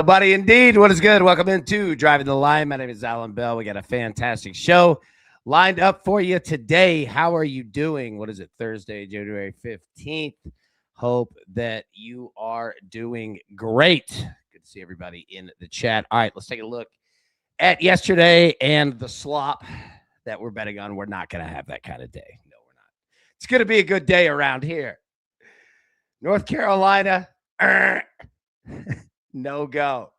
buddy. Indeed. What is good? Welcome into Driving the Line. My name is Alan Bell. We got a fantastic show lined up for you today. How are you doing? What is it? Thursday, January 15th. Hope that you are doing great. Good to see everybody in the chat. All right, let's take a look at yesterday and the slop that we're betting on. We're not going to have that kind of day. No, we're not. It's going to be a good day around here. North Carolina. No go.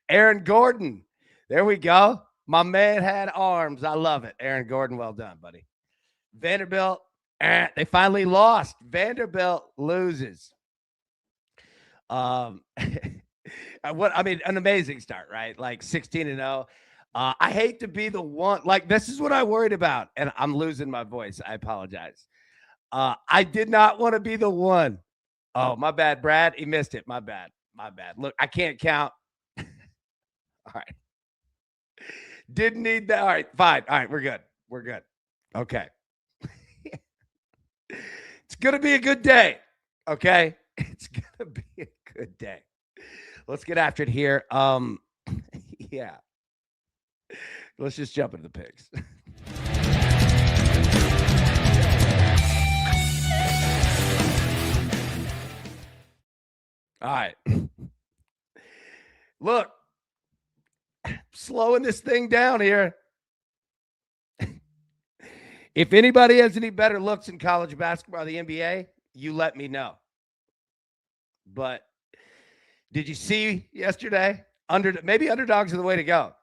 Aaron Gordon. There we go. My man had arms. I love it. Aaron Gordon, well done, buddy. Vanderbilt, they finally lost. Vanderbilt loses. An amazing start, right? Like 16-0. I hate to be the one. Like, this is what I worried about, and I'm losing my voice. I apologize. I did not want to be the one. Oh, my bad, Brad. He missed it. My bad. Look, I can't count. All right. Didn't need that. All right, fine. All right, we're good. Okay. It's going to be a good day. Okay? It's going to be a good day. Let's get after it here. Yeah. Let's just jump into the picks. All right. Look, slowing this thing down here. If anybody has any better looks in college basketball or the NBA, you let me know. But did you see yesterday? Maybe underdogs are the way to go.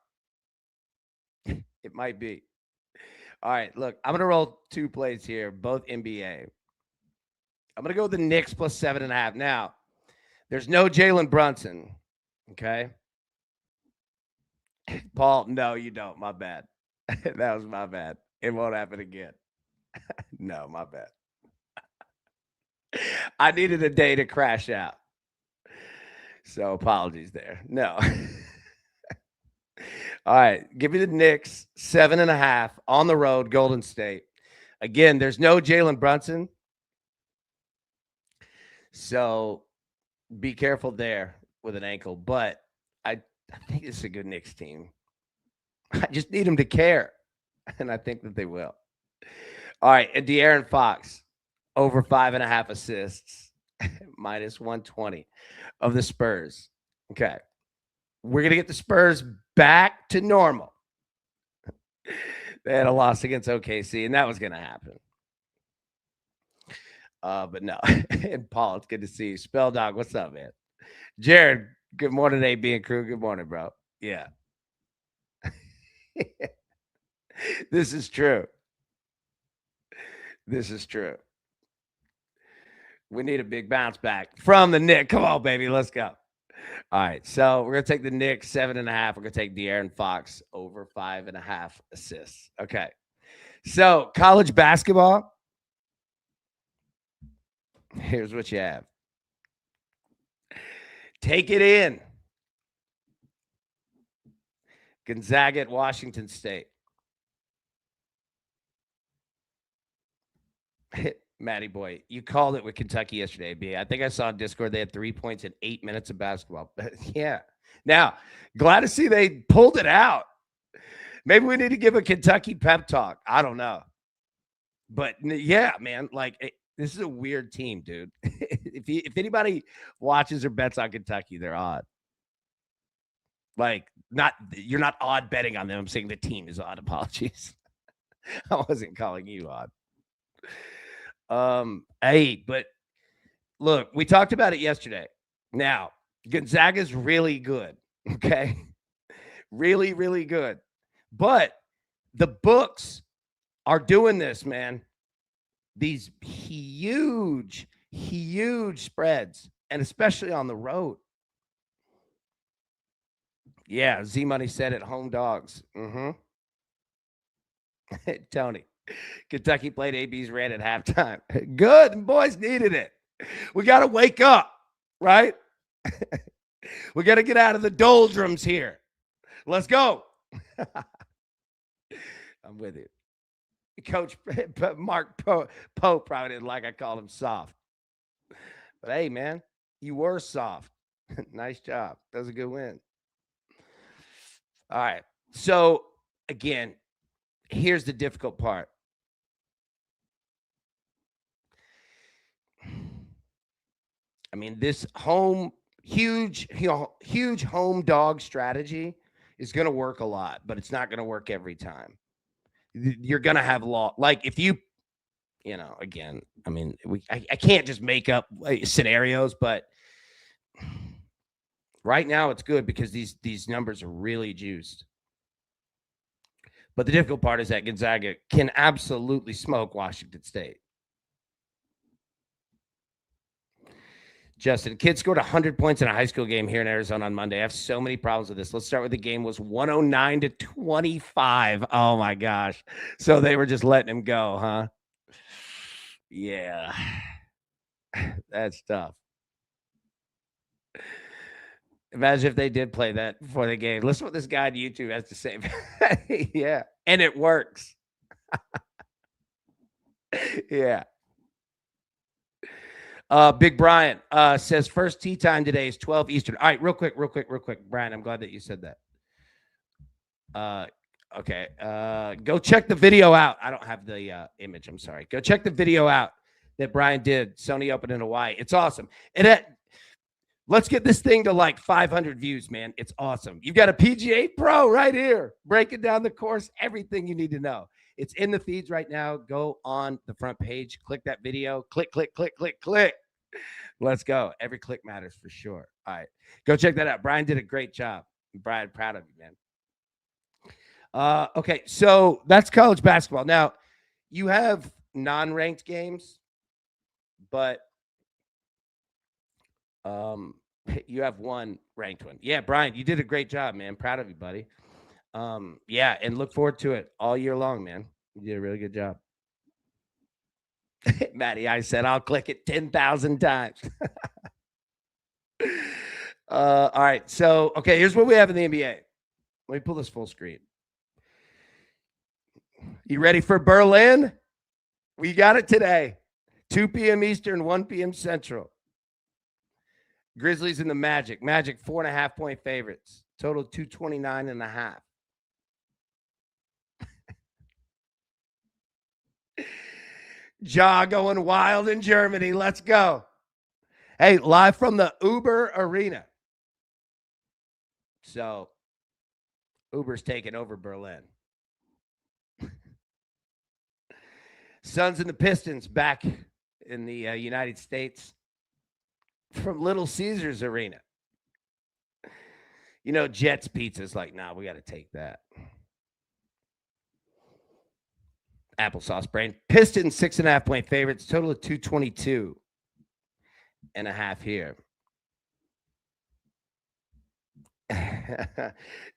It might be. All right, look, I'm going to roll two plays here, both NBA. I'm going to go with the Knicks plus 7.5. Now, there's no Jalen Brunson, okay? Paul, no, you don't. My bad. That was my bad. It won't happen again. No, my bad. I needed a day to crash out. So apologies there. No. All right. Give me the Knicks, 7.5 on the road, Golden State. Again, there's no Jalen Brunson. So be careful there with an ankle. But I think this is a good Knicks team. I just need them to care. And I think that they will. All right. And De'Aaron Fox, over 5.5 assists, minus 120 of the Spurs. Okay. We're going to get the Spurs back to normal. They had a loss against OKC, and that was going to happen. But no. And Paul, it's good to see you. Spell Dog, what's up, man? Jared, good morning, AB and crew. Good morning, bro. Yeah. This is true. We need a big bounce back from the Knicks. Come on, baby. Let's go. All right. So we're going to take the Knicks 7.5. We're going to take De'Aaron Fox over 5.5 assists. Okay. So college basketball. Here's what you have. Take it in. Gonzaga at Washington State. Matty boy, you called it with Kentucky yesterday, B. I think I saw on Discord they had 3 points in 8 minutes of basketball. Yeah. Now, glad to see they pulled it out. Maybe we need to give a Kentucky pep talk. I don't know. But yeah, man, like this is a weird team, dude. If anybody watches or bets on Kentucky, they're odd. Like, you're not odd betting on them. I'm saying the team is odd. Apologies. I wasn't calling you odd. Hey, but look, we talked about it yesterday. Now, Gonzaga's really good. Okay. Really, really good. But the books are doing this, man. These huge spreads, and especially on the road. Yeah, Z Money said it, home dogs. Tony. Kentucky played AB's red at halftime. Good. And boys needed it. We got to wake up, right? We got to get out of the doldrums here. Let's go. I'm with you. Coach Mark Pope probably didn't like I called him soft. But hey, man, you were soft. Nice job. That was a good win. All right. So again, here's the difficult part. I mean, this huge home dog strategy is going to work a lot, but it's not going to work every time. You're going to have like if again, I mean, I can't just make up scenarios, but right now it's good because these numbers are really juiced. But the difficult part is that Gonzaga can absolutely smoke Washington State. Justin, kid scored 100 points in a high school game here in Arizona on Monday. I have so many problems with this. Let's start with the game was 109-25. Oh my gosh. So they were just letting him go, huh? Yeah. That's tough. Imagine if they did play that before the game. Listen to what this guy on YouTube has to say. Yeah. And it works. Yeah. Big Brian says first tea time today is 12 Eastern. All right, real quick. Brian, I'm glad that you said that. Okay. Go check the video out. I don't have the image. I'm sorry. Go check the video out that Brian did. Sony Open in Hawaii. It's awesome. Let's get this thing to like 500 views, man. It's awesome. You've got a PGA Pro right here, breaking down the course, everything you need to know. It's in the feeds right now. Go on the front page, click that video, click. Let's go. Every click matters for sure. All right. Go check that out. Brian did a great job. Brian, proud of you, man. Okay, so that's college basketball. Now, you have non-ranked games, but you have one ranked one. Yeah, Brian, you did a great job, man. Proud of you, buddy. Yeah, and look forward to it all year long, man. You did a really good job. Maddie, I said I'll click it 10,000 times. All right. So, okay, here's what we have in the NBA. Let me pull this full screen. You ready for Berlin? We got it today. 2 p.m. Eastern, 1 p.m. Central. Grizzlies and the Magic. Magic 4.5 point favorites. Total 229.5. Ja going wild in Germany. Let's go. Hey, live from the Uber Arena. So, Uber's taking over Berlin. Suns and the Pistons back in the United States from Little Caesars Arena. You know, Jets Pizza's like, nah, we got to take that. Applesauce brain. Pistons 6.5 point favorites. Total of 222.5 here.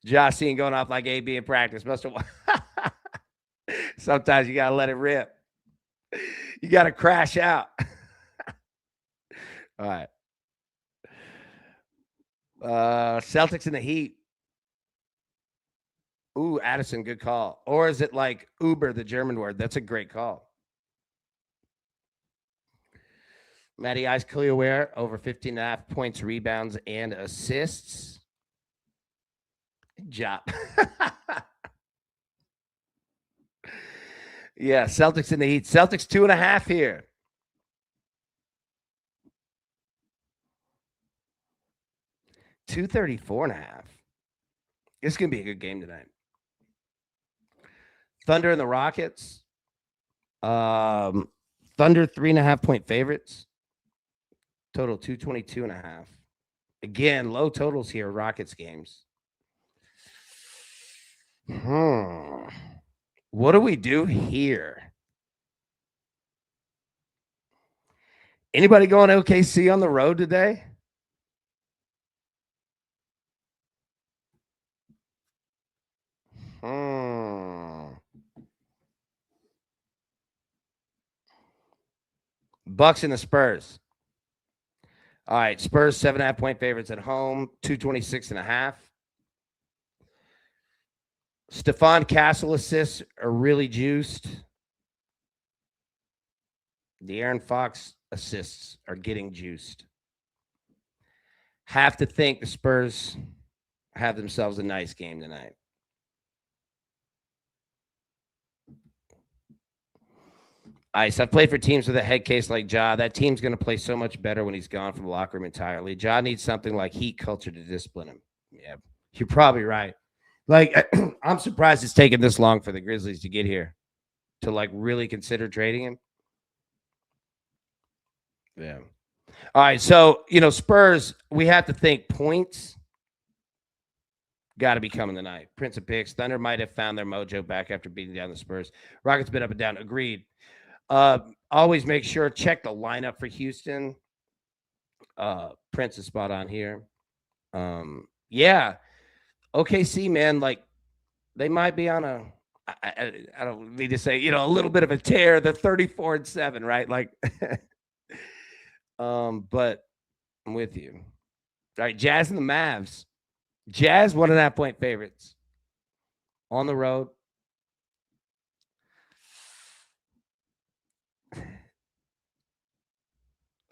Josh Sean going off like AB in practice. Must have. Sometimes you got to let it rip. You got to crash out. All right. Celtics in the Heat. Ooh, Addison, good call. Or is it like Uber, the German word? That's a great call. Matty Ice Clearware, over 15.5 points, rebounds, and assists. Good job. Yeah, Celtics in the Heat. Celtics 2.5 here. $234.5. It's going to be a good game tonight. Thunder and the Rockets. Thunder 3.5 point favorites. Total 222.5. Again, low totals here, Rockets games. What do we do here? Anybody going to OKC on the road today? Bucks and the Spurs. All right, Spurs 7.5 point favorites at home, 226.5. Stephon Castle assists are really juiced. The Aaron Fox assists are getting juiced. Have to think the Spurs have themselves a nice game tonight. Ice. I've played for teams with a head case like Ja. That team's going to play so much better when he's gone from the locker room entirely. Ja needs something like heat culture to discipline him. Yeah, you're probably right. Like, I'm surprised it's taken this long for the Grizzlies to get here to like really consider trading him. Yeah. All right. So, Spurs, we have to think points got to be coming tonight. Prince of Picks. Thunder might have found their mojo back after beating down the Spurs. Rockets been up and down. Agreed. Always make sure, check the lineup for Houston. Prince is spot on here. Yeah. OKC, man, like they might be on I don't need to say, a little bit of a tear. They're 34-7, right? Like, but I'm with you. All right, Jazz and the Mavs. Jazz 1.5-point favorites on the road.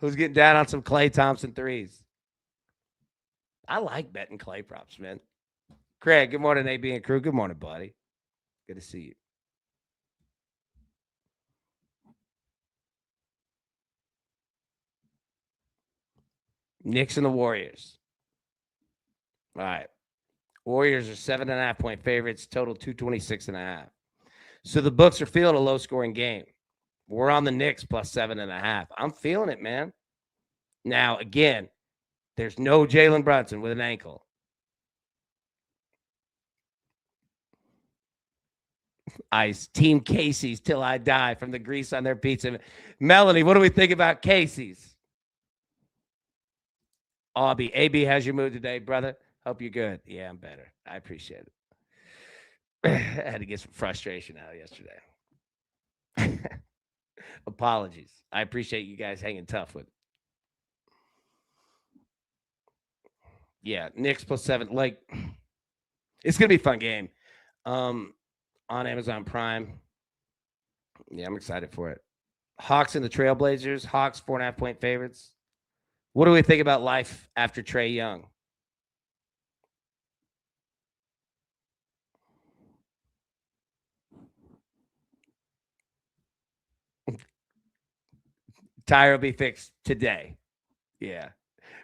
Who's getting down on some Klay Thompson threes? I like betting Klay props, man. Craig, good morning, AB and crew. Good morning, buddy. Good to see you. Knicks and the Warriors. All right. Warriors are 7.5-point favorites, total 226.5. So the books are feeling a low scoring game. We're on the Knicks plus 7.5. I'm feeling it, man. Now, again, there's no Jalen Brunson with an ankle. Ice. Team Casey's till I die from the grease on their pizza. Melanie, what do we think about Casey's? Aubie. AB, how's your mood today, brother? Hope you're good. Yeah, I'm better. I appreciate it. I had to get some frustration out yesterday. Apologies. I appreciate you guys hanging tough with me. Yeah, Knicks plus 7. Like, it's gonna be a fun game. On Amazon Prime. Yeah, I'm excited for it. Hawks and the Trailblazers. Hawks 4.5-point favorites. What do we think about life after Trae Young? Tire will be fixed today. Yeah.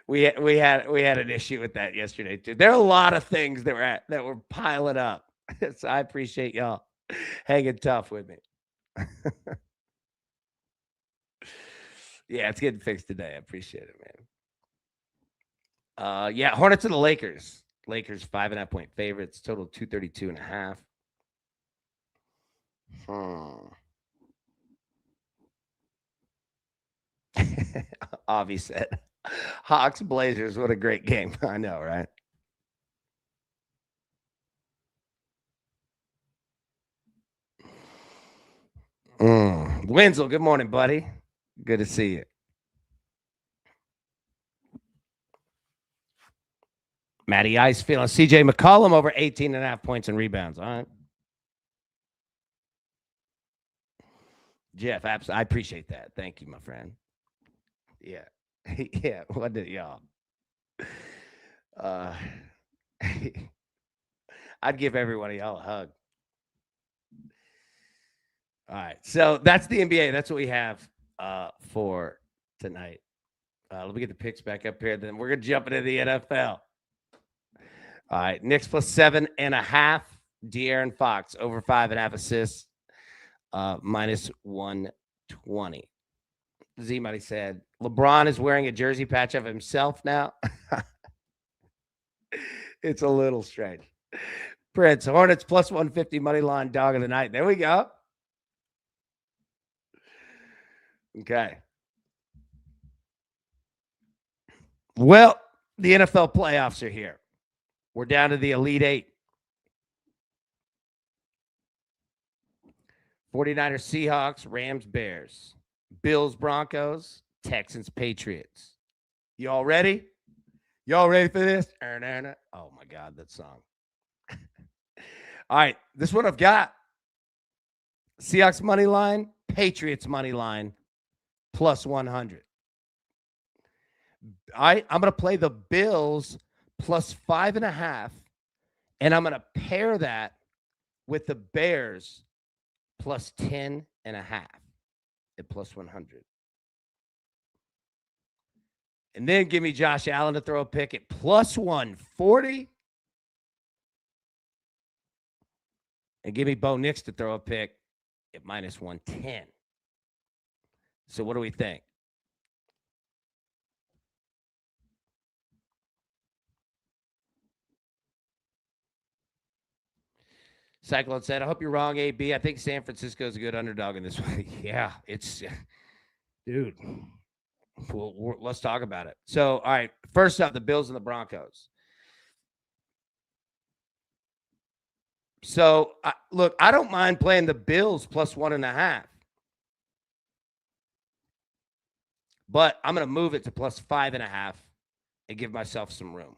We had an issue with that yesterday too. There are a lot of things that were piling up. So I appreciate y'all hanging tough with me. Yeah, it's getting fixed today. I appreciate it, man. Yeah, Hornets and the Lakers. Lakers 5.5-point favorites, total 232.5. Avi said, Hawks Blazers. What a great game. I know, right? Wenzel, good morning, buddy. Good to see you. Matty Ice feeling CJ McCollum over 18.5 points and rebounds. All right. Jeff, I appreciate that. Thank you, my friend. Yeah. Yeah. What did y'all? I'd give every one of y'all a hug. All right. So that's the NBA. That's what we have for tonight. Let me get the picks back up here. Then we're going to jump into the NFL. All right. Knicks plus 7.5. De'Aaron Fox over 5.5 assists. Minus 120. Z Money said LeBron is wearing a jersey patch of himself now. It's a little strange. Prince, Hornets plus 150 money line dog of the night. There we go. Okay. Well, the NFL playoffs are here. We're down to the Elite Eight. 49ers, Seahawks, Rams, Bears, Bills, Broncos, Texans, Patriots. Y'all ready? Y'all ready for this? Oh, my God, that song. All right, this is what I've got. Seahawks money line, Patriots money line, plus 100. I'm going to play the Bills plus 5.5, and I'm going to pair that with the Bears plus 10.5 at plus 100. And then give me Josh Allen to throw a pick at plus 140. And give me Bo Nix to throw a pick at minus 110. So what do we think? Cyclone said, I hope you're wrong, AB. I think San Francisco is a good underdog in this one. Yeah, it's, dude. Well, let's talk about it. So, all right, first up, the Bills and the Broncos. So, look, I don't mind playing the Bills plus 1.5, but I'm going to move it to plus 5.5 and give myself some room.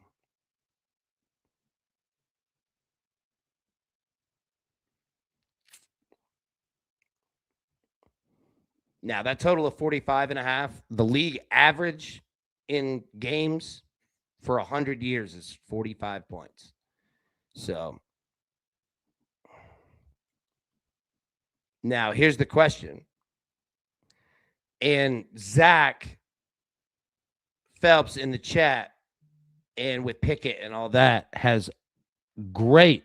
Now, that total of 45.5, the league average in games for 100 years is 45 points. So, now here's the question. And Zach Phelps in the chat and with Pickett and all that has great.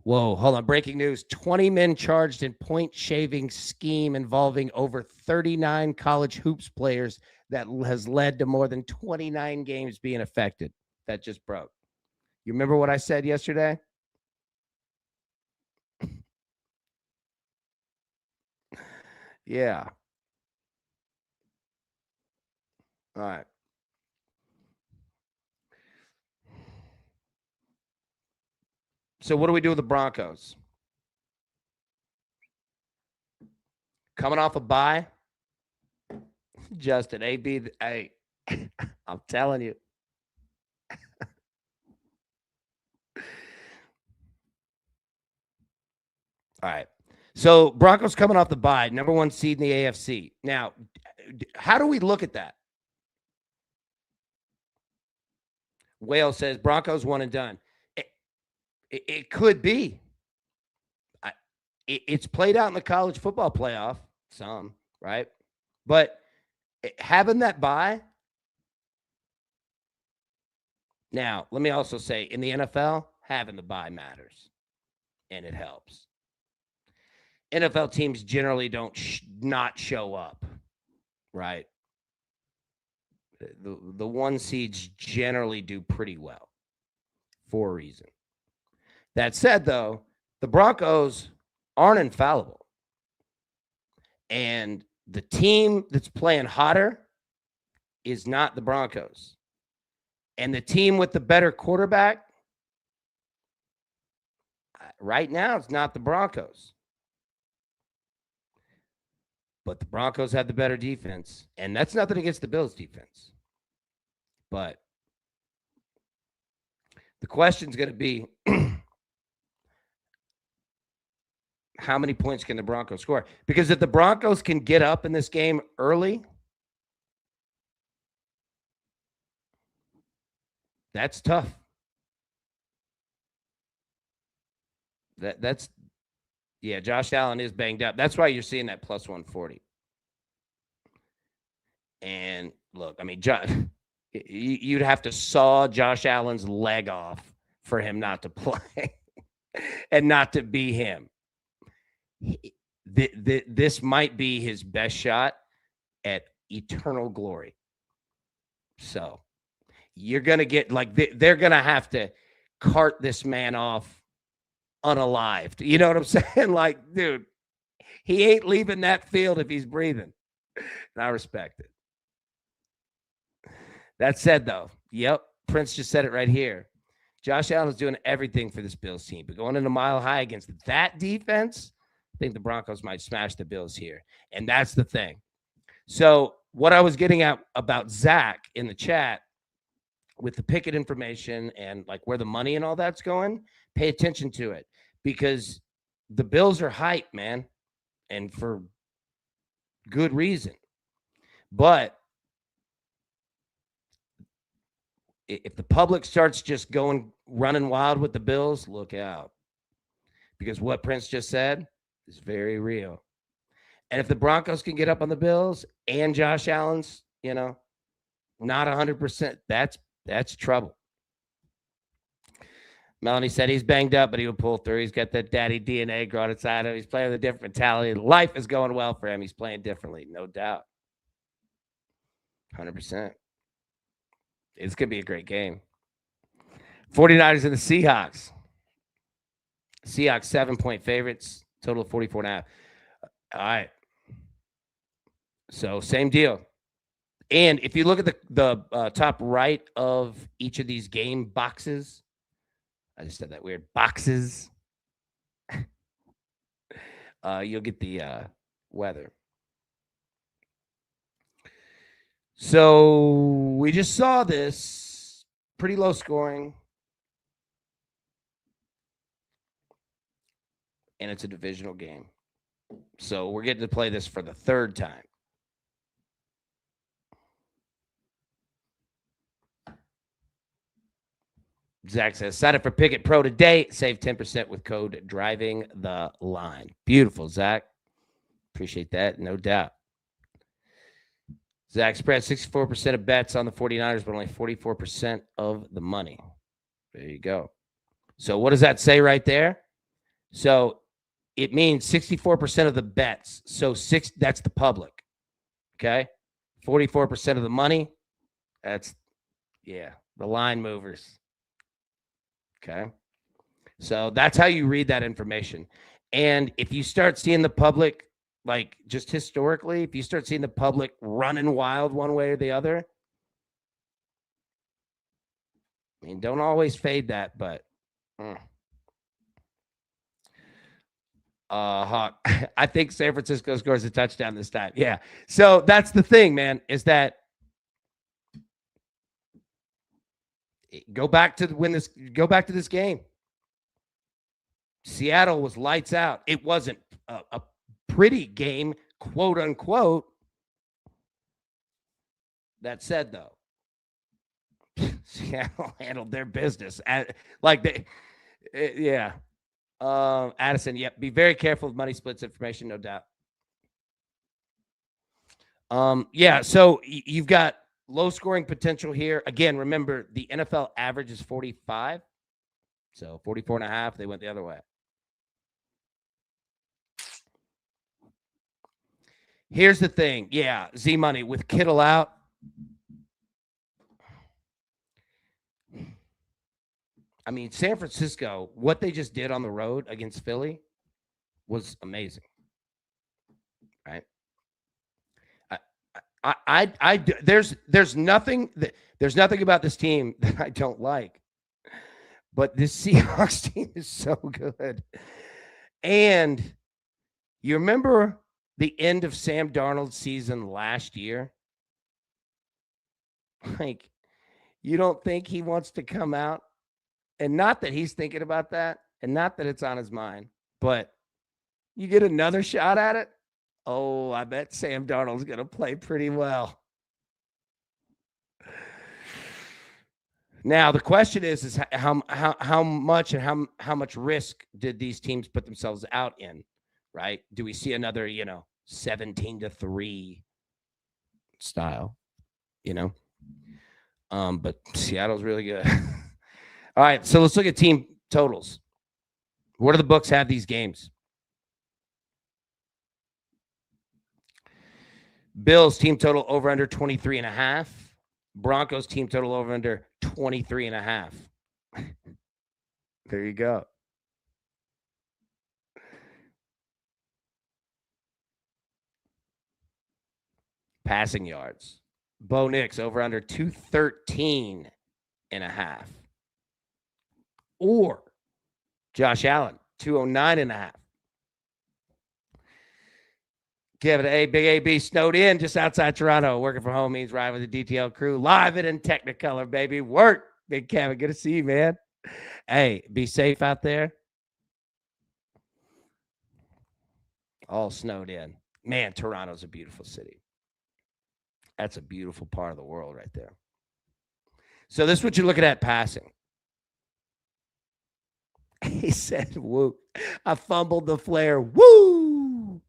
Whoa, hold on. Breaking news. 20 men charged in point shaving scheme involving over 39 college hoops players that has led to more than 29 games being affected. That just broke. You remember what I said yesterday? Yeah. All right. So what do we do with the Broncos? Coming off a bye? Justin, AB, hey, I'm telling you. All right. So Broncos coming off the bye, number 1 seed in the AFC. Now, how do we look at that? Whale says Broncos one and done. It could be. It's played out in the college football playoff, some, right? But having that bye. Now, let me also say in the NFL, having the bye matters, and it helps. NFL teams generally don't not show up, right? The 1 seeds generally do pretty well for a reason. That said, though, the Broncos aren't infallible. And the team that's playing hotter is not the Broncos. And the team with the better quarterback right now, it's not the Broncos. But the Broncos have the better defense. And that's nothing against the Bills' defense. But the question's going to be, how many points can the Broncos score? Because if the Broncos can get up in this game early, that's tough. That's yeah, Josh Allen is banged up. That's why you're seeing that plus 140. And look, I mean, you'd have to saw Josh Allen's leg off for him not to play and not to be him. This might be his best shot at eternal glory. So you're going to get like they're going to have to cart this man off unalived. You know what I'm saying? Like, dude, he ain't leaving that field if he's breathing. And I respect it. That said, though, yep, Prince just said it right here. Josh Allen is doing everything for this Bills team, but going into Mile High against that defense, I think the Broncos might smash the Bills here. And that's the thing. So what I was getting at about Zach in the chat with the Pickett information and like where the money and all that's going, pay attention to it because the Bills are hype, man, and for good reason. But if the public starts just running wild with the Bills, look out. Because what Prince just said is very real. And if the Broncos can get up on the Bills and Josh Allen's, not 100%, that's trouble. Melanie said he's banged up, but he will pull through. He's got that daddy DNA growing inside him. He's playing with a different mentality. Life is going well for him. He's playing differently, no doubt. 100%. It's going to be a great game. 49ers and the Seahawks. Seahawks 7-point favorites, total of 44.5. All right. So same deal. And if you look at the top right of each of these game boxes, I just said that weird, boxes, you'll get the weather. So we just saw this, pretty low scoring. And it's a divisional game. So we're getting to play this for the third time. Zach says, sign up for Pickett Pro today. Save 10% with code Driving the Line. Beautiful, Zach. Appreciate that, no doubt. Zach spread 64% of bets on the 49ers, but only 44% of the money. There you go. So what does that say right there? So it means 64% of the bets. So that's the public. Okay? 44% of the money. That's, the line movers. Okay? So that's how you read that information. And if you start seeing the public, like just historically, if you start seeing the public running wild one way or the other, I mean, don't always fade that, but Hawk, I think San Francisco scores a touchdown this time. Yeah. So that's the thing, man, is that go back to this game. Seattle was lights out. It wasn't a pretty game, quote unquote. That said, though, Seattle handled their business. Addison, yep. Be very careful with money splits information, no doubt. So you've got low scoring potential here. Again, remember the NFL average is 45. So 44.5, they went the other way. Here's the thing. Yeah, Z Money with Kittle out. I mean, San Francisco, what they just did on the road against Philly was amazing. Right? There's nothing about this team that I don't like. But this Seahawks team is so good. And you remember the end of Sam Darnold's season last year? Like, you don't think he wants to come out? And not that he's thinking about that, and not that it's on his mind, but you get another shot at it. Oh, I bet Sam Darnold's going to play pretty well. Now, the question is how much and how much risk did these teams put themselves out in, right? Do we see another, 17-3 style, But Seattle's really good. All right, so let's look at team totals. What do the books have these games? Bills team total over under 23.5. Broncos team total over under 23.5. There you go. Passing yards. Bo Nix over under 213.5. Or Josh Allen, 209.5. Kevin A, Big AB, snowed in just outside Toronto. Working from home means riding with the DTL crew. Live and in Technicolor, baby. Work, Big Kevin. Good to see you, man. Hey, be safe out there. All snowed in. Man, Toronto's a beautiful city. That's a beautiful part of the world right there. So this is what you're looking at passing. He said, woo. I fumbled the flare. Woo.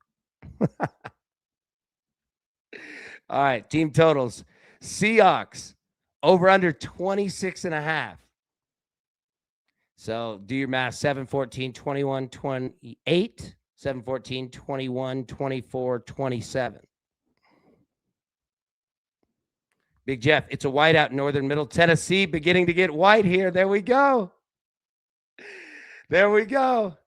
All right, team totals. Seahawks over under 26 and a half. So do your math. 7, 14, 21, 28. 7, 14, 21, 24, 27. Big Jeff, it's a whiteout in northern middle Tennessee, beginning to get white here. There we go. There we go.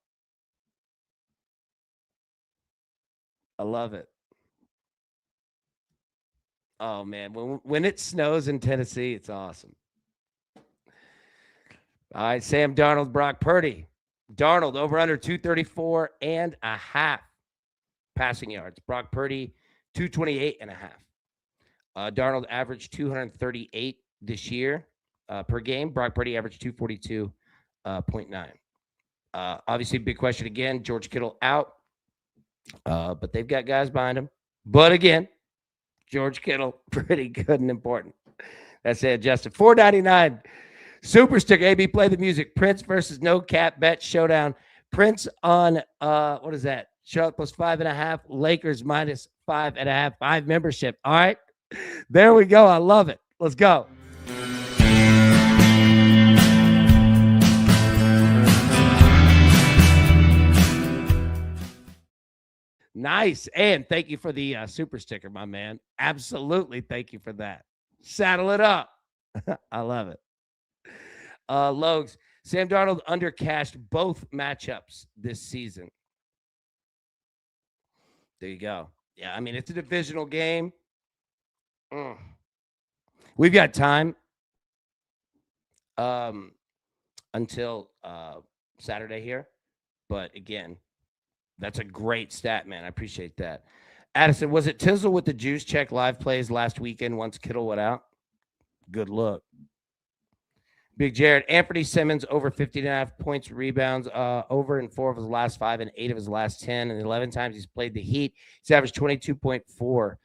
I love it. Oh, man. When it snows in Tennessee, it's awesome. All right, Sam Darnold, Brock Purdy. Darnold over under 234 and a half passing yards. Brock Purdy, 228 and a half. Darnold averaged 238 this year per game. Brock Purdy averaged 242.9. Obviously, big question again. George Kittle out, but they've got guys behind him. But again, George Kittle, pretty good and important. That's it, Justin. $4.99. Super sticker. AB, play the music. Prince versus No Cap Bet Showdown. Prince on what is that? Charlotte plus 5.5. Lakers minus 5.5. 5 membership. All right. There we go. I love it. Let's go. Nice. And thank you for the super sticker, my man. Absolutely. Thank you for that. Saddle it up. I love it. Logs, Sam Darnold undercashed both matchups this season. There you go. Yeah, I mean, it's a divisional game. We've got time until Saturday here. But again, that's a great stat, man. I appreciate that. Addison, was it Tizzle with the juice check live plays last weekend once Kittle went out? Good look. Big Jared, Anthony Simmons over 15.5 points, rebounds, over in 4 of his last 5 and 8 of his last 10. And 11 times he's played the Heat. He's averaged 22.4.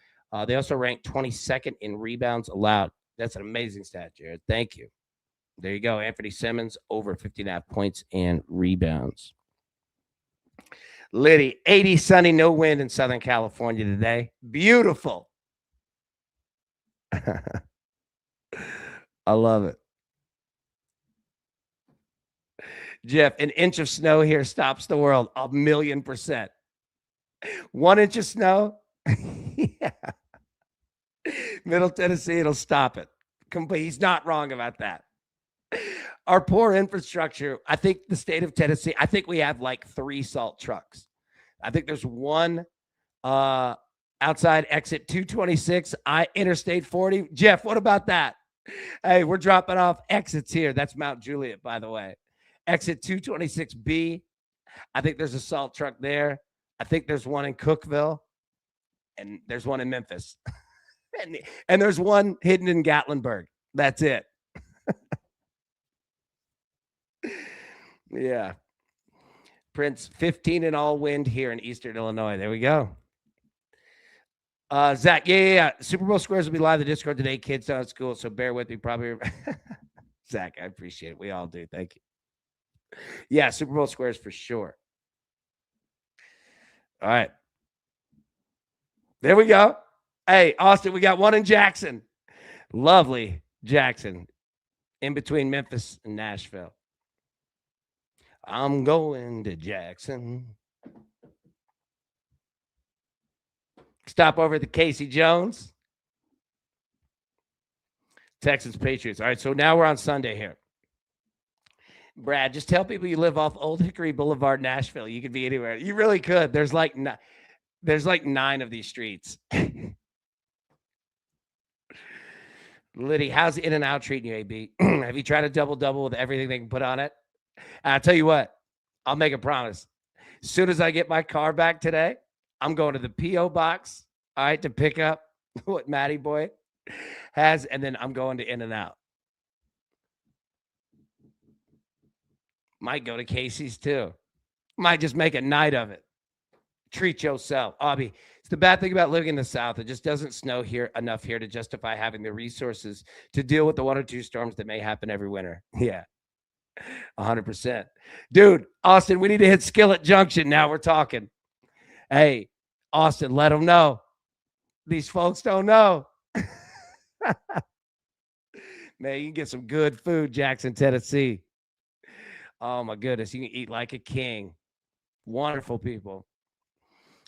They also ranked 22nd in rebounds allowed. That's an amazing stat, Jared. Thank you. There you go. Anthony Simmons over 15.5 points and rebounds. Liddy, 80 sunny, no wind in Southern California today. Beautiful. I love it. Jeff, an inch of snow here stops the world 1,000,000%. 1 inch of snow? Yeah. Middle Tennessee, it'll stop it. He's not wrong about that. Our poor infrastructure, I think the state of Tennessee, I think we have like 3 salt trucks. I think there's one outside exit 226, Interstate 40. Jeff, what about that? Hey, we're dropping off exits here. That's Mount Juliet, by the way. Exit 226B. I think there's a salt truck there. I think there's one in Cookeville. And there's one in Memphis. and there's one hidden in Gatlinburg. That's it. Yeah. Prince, 15 in all wind here in Eastern Illinois. There we go. Zach, yeah. Super Bowl squares will be live in the Discord today. Kids down at school, so bear with me. Probably. Zach, I appreciate it. We all do. Thank you. Yeah, Super Bowl squares for sure. All right. There we go. Hey, Austin, we got one in Jackson. Lovely Jackson. In between Memphis and Nashville. I'm going to Jackson. Stop over at the Casey Jones. Texans Patriots. All right, so now we're on Sunday here. Brad, just tell people you live off Old Hickory Boulevard, Nashville. You could be anywhere. You really could. There's like 9 of these streets. Liddy, how's the In-N-Out treating you, AB? Have you tried a double-double with everything they can put on it? I'll tell you what. I'll make a promise. As soon as I get my car back today, I'm going to the P.O. box, all right, to pick up what Matty Boy has, and then I'm going to In-N-Out. Might go to Casey's too. Might just make a night of it. Treat yourself. Abby, It's the bad thing about living in the South. It just doesn't snow here enough here to justify having the resources to deal with the 1 or 2 storms that may happen every winter. Yeah, 100%. Dude, Austin, we need to hit Skillet Junction. Now we're talking. Hey, Austin, let them know. These folks don't know. Man, you can get some good food, Jackson, Tennessee. Oh, my goodness. You can eat like a king. Wonderful people.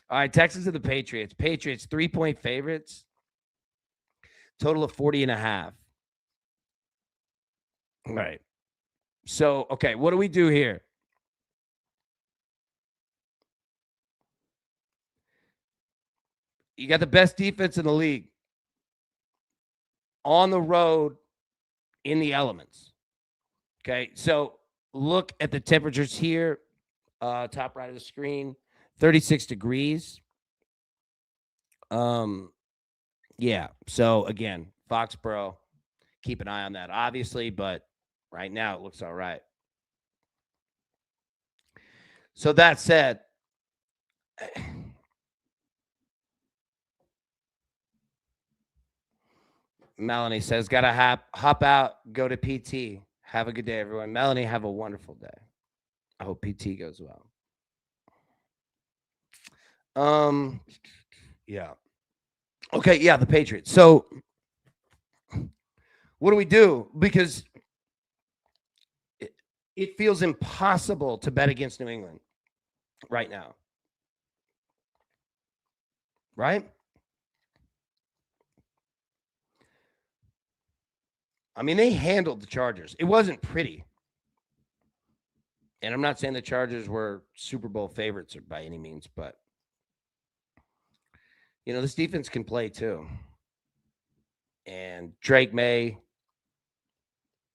All right, Texans and the Patriots. Patriots, 3-point favorites. Total of 40.5. All right. So, okay, what do we do here? You got the best defense in the league on the road in the elements. Okay, so look at the temperatures here, top right of the screen, 36 degrees. Yeah, so again, Foxborough, keep an eye on that, obviously, but right now it looks all right. So that said, Melanie says, gotta hop out, go to PT. Have a good day, everyone. Melanie, have a wonderful day. I hope PT goes well. Yeah. Okay, yeah, the Patriots. So what do we do? Because it feels impossible to bet against New England right now. Right? I mean, they handled the Chargers. It wasn't pretty. And I'm not saying the Chargers were Super Bowl favorites or by any means, but you know, this defense can play too. And Drake May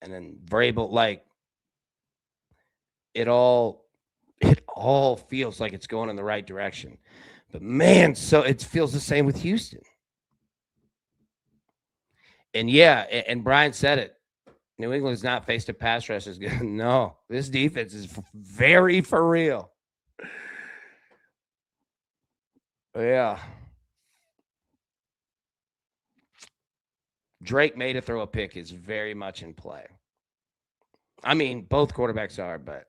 and then Vrabel, like it all feels like it's going in the right direction. But man, so it feels the same with Houston. And yeah, and Brian said it. New England's not faced a pass rush as good. No, this defense is very for real. Yeah. Drake May to throw a pick is very much in play. I mean, both quarterbacks are, but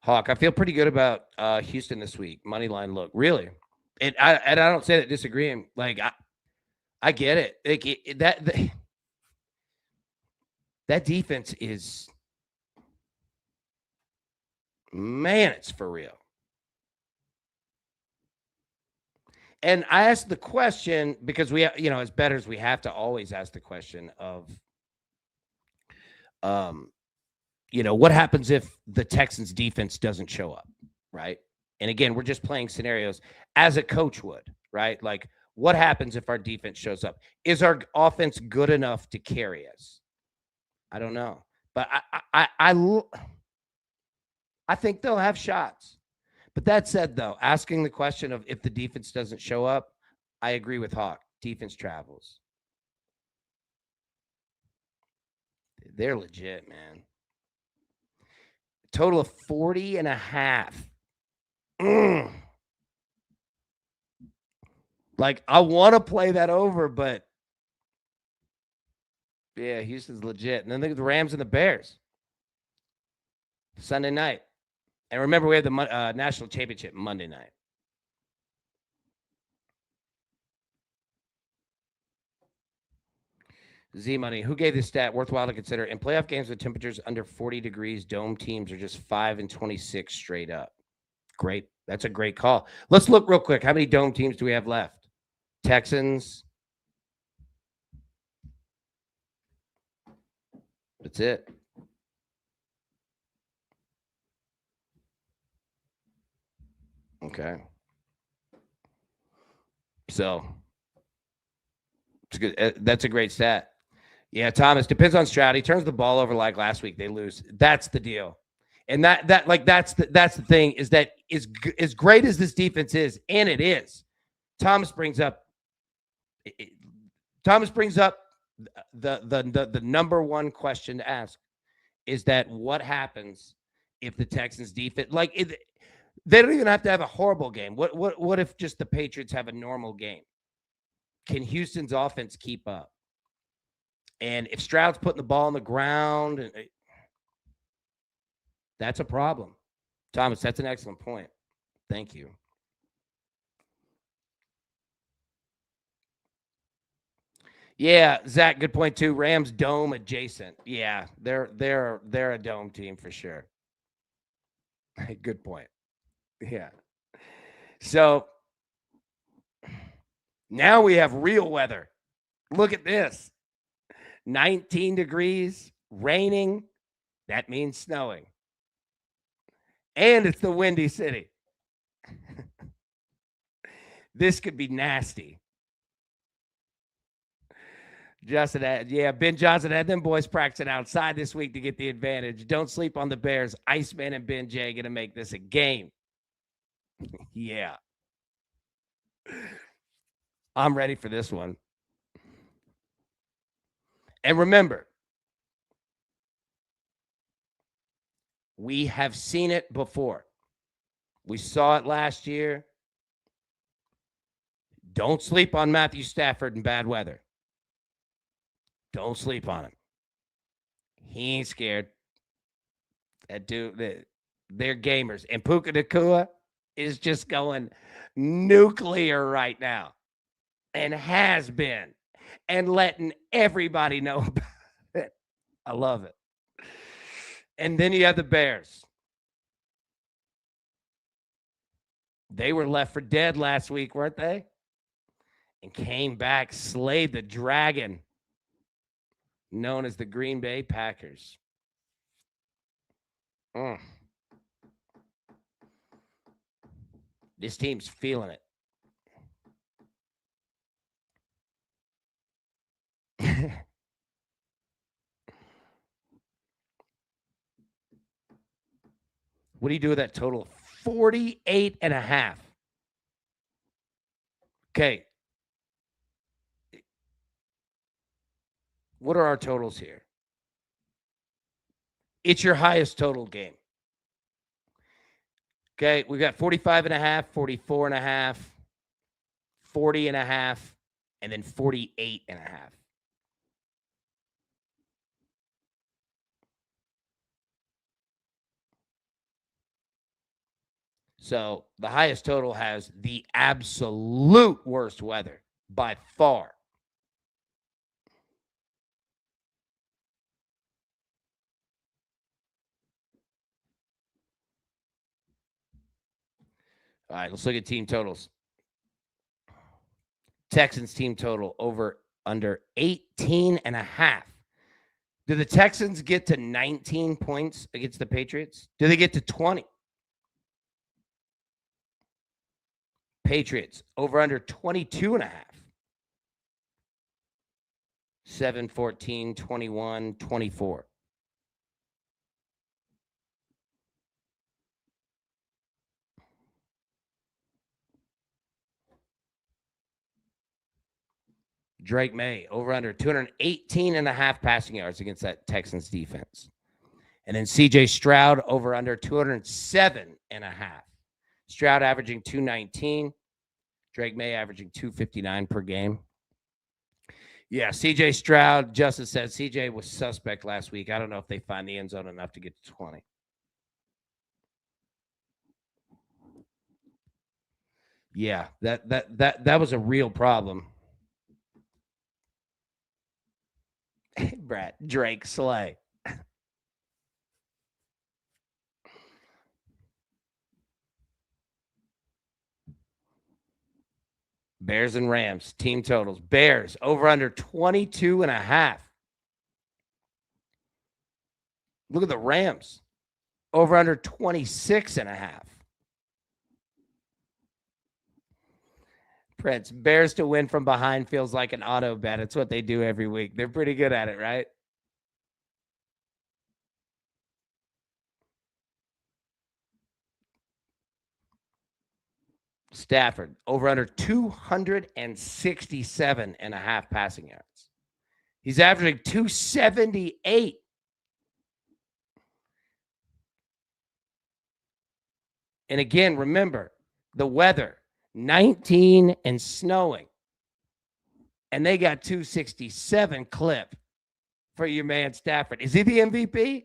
Hawk, I feel pretty good about Houston this week. Money line look. Really? And I don't say that disagreeing. Like I get it. Like that defense is, man, it's for real. And I asked the question because we, you know, as bettors, we have to always ask the question of, you know, what happens if the Texans defense doesn't show up, right? And again, we're just playing scenarios as a coach would, right? Like, what happens if our defense shows up? Is our offense good enough to carry us? I don't know, but I think they'll have shots. But that said, though, asking the question of if the defense doesn't show up, I agree with Hawk. Defense travels. They're legit, man. Total of 40.5. Like, I want to play that over, but yeah, Houston's legit. And then the Rams and the Bears. Sunday night. And remember, we have the national championship Monday night. Z-Money, who gave this stat? Worthwhile to consider. In playoff games with temperatures under 40 degrees, dome teams are just 5-26 straight up. Great. That's a great call. Let's look real quick. How many dome teams do we have left? Texans. That's it. Okay. So it's good. That's a great stat. Yeah, Thomas, depends on Stroud. He turns the ball over like last week. They lose. That's the deal. And that's the thing is that as great as this defense is, and it is, Thomas brings up the number one question to ask. is that what happens if the Texans defense, they don't even have to have a horrible game. What if just the Patriots have a normal game? Can Houston's offense keep up? And if Stroud's putting the ball on the ground, that's a problem. Thomas, that's an excellent point. Thank you. Yeah, Zach, good point too. Rams dome adjacent. Yeah, they're a dome team for sure. Good point. Yeah. So now we have real weather. Look at this. 19 degrees, raining. That means snowing. And it's the Windy City. This could be nasty. Justin, Ben Johnson had them boys practicing outside this week to get the advantage. Don't sleep on the Bears. Iceman and Ben J going to make this a game. Yeah. I'm ready for this one. And remember, we have seen it before. We saw it last year. Don't sleep on Matthew Stafford in bad weather. Don't sleep on him. He ain't scared. That dude, they're gamers. And Puka Nacua is just going nuclear right now and has been and letting everybody know about it. I love it. And then you have the Bears. They were left for dead last week, weren't they? And came back, slayed the dragon known as the Green Bay Packers. This team's feeling it. What do you do with that total? 48.5. Okay. What are our totals here? It's your highest total game. Okay, we've got 45.5, 44.5, 40.5, and then 48.5. So the highest total has the absolute worst weather by far. All right, let's look at team totals. Texans team total over under 18.5. Do the Texans get to 19 points against the Patriots? Do they get to 20? Patriots over under 22.5. 7, 14, 21, 24. Drake May over under 218.5 passing yards against that Texans defense. And then CJ Stroud over under 207.5. Stroud averaging 219. Drake May averaging 259 per game. Yeah, CJ Stroud, Justice said CJ was suspect last week. I don't know if they find the end zone enough to get to 20. Yeah, that was a real problem. Brett, Drake, Slay. Bears and Rams, team totals. Bears over under 22.5. Look at the Rams. Over under 26.5. Prince, Bears to win from behind feels like an auto bet. It's what they do every week. They're pretty good at it, right? Stafford, over under 267.5 passing yards. He's averaging 278. And again, remember the weather, 19 and snowing. And they got 267 clip for your man Stafford. Is he the MVP?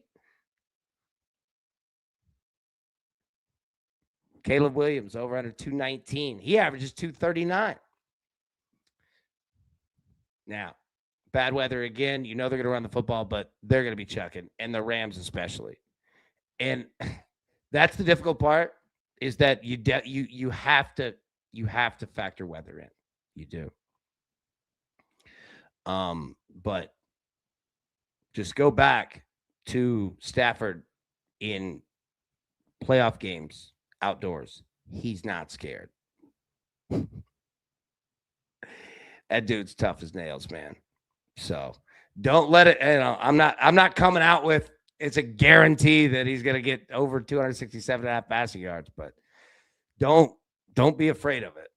Caleb Williams over under 219. He averages 239. Now, bad weather again. You know they're going to run the football, but they're going to be chucking, and the Rams especially. And that's the difficult part is that you have to factor weather in. You do. But just go back to Stafford in playoff games outdoors. He's not scared. That dude's tough as nails, man. So don't let it. I'm not coming out with it's a guarantee that he's going to get over 267.5 passing yards, but don't be afraid of it.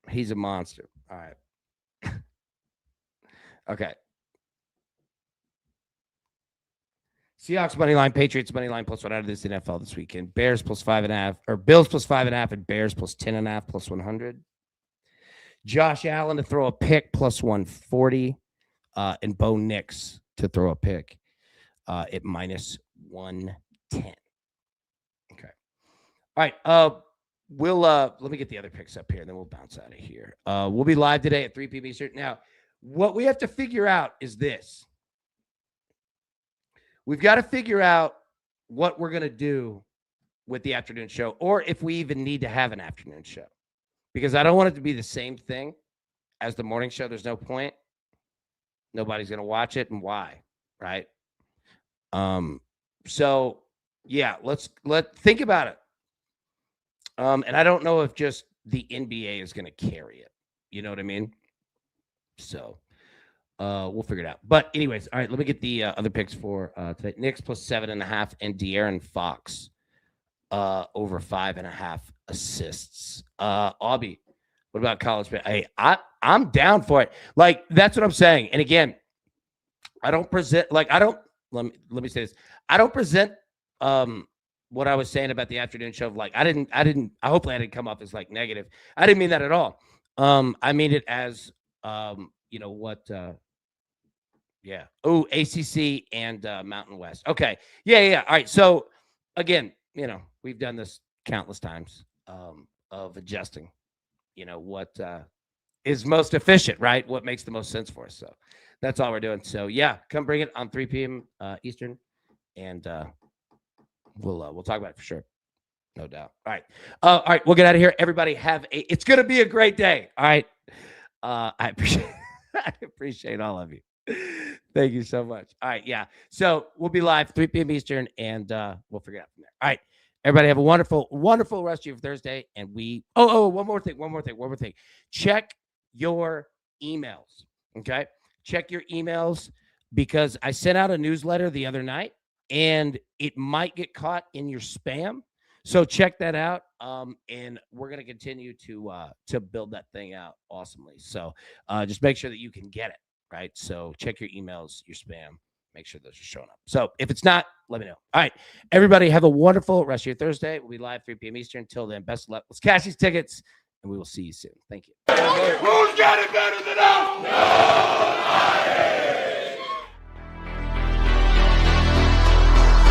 He's a monster. All right. Okay. Seahawks money line, Patriots money line plus 1 out of this NFL this weekend. Bears plus 5.5, or Bills plus 5.5, and Bears plus 10.5 plus 100. Josh Allen to throw a pick plus 140, and Bo Nix to throw a pick at minus 110. Okay. All right. We'll let me get the other picks up here, and then we'll bounce out of here. We'll be live today at 3 p.m. Eastern. Now, what we have to figure out is this. We've got to figure out what we're going to do with the afternoon show, or if we even need to have an afternoon show, because I don't want it to be the same thing as the morning show. There's no point. Nobody's going to watch it, and why, right? So yeah, let's think about it. And I don't know if just the NBA is going to carry it. You know what I mean? So we'll figure it out. But anyways, all right, let me get the other picks for today. Knicks plus 7.5 and De'Aaron Fox over 5.5 assists. Aubie, what about college? Hey, I'm down for it. Like, that's what I'm saying. And again, I don't present let me say this. I don't present what I was saying about the afternoon show. Like, hopefully I didn't come off as like negative. I didn't mean that at all. I mean it as yeah. Oh, ACC and Mountain West. Okay. Yeah. All right. So again, we've done this countless times of adjusting, what is most efficient, right? What makes the most sense for us. So that's all we're doing. So yeah, come bring it on 3 p.m. Eastern, and we'll talk about it for sure. No doubt. All right. We'll get out of here. Everybody it's going to be a great day. All right. I appreciate all of you. Thank you so much. All right. Yeah. So we'll be live 3 p.m. Eastern, and we'll figure it out from there. All right. Everybody have a wonderful, wonderful rest of your Thursday. And one more thing. Check your emails. Okay. Check your emails, because I sent out a newsletter the other night, and it might get caught in your spam. So check that out. And we're going to continue to build that thing out awesomely. So just make sure that you can get it, right? So check your emails, your spam, make sure those are showing up. So if it's not, let me know. All right, everybody have a wonderful rest of your Thursday. We'll be live 3 p.m. Eastern. Until then, best of luck. Let's cash these tickets, and we will see you soon. Thank you. Who's got it better than us? No!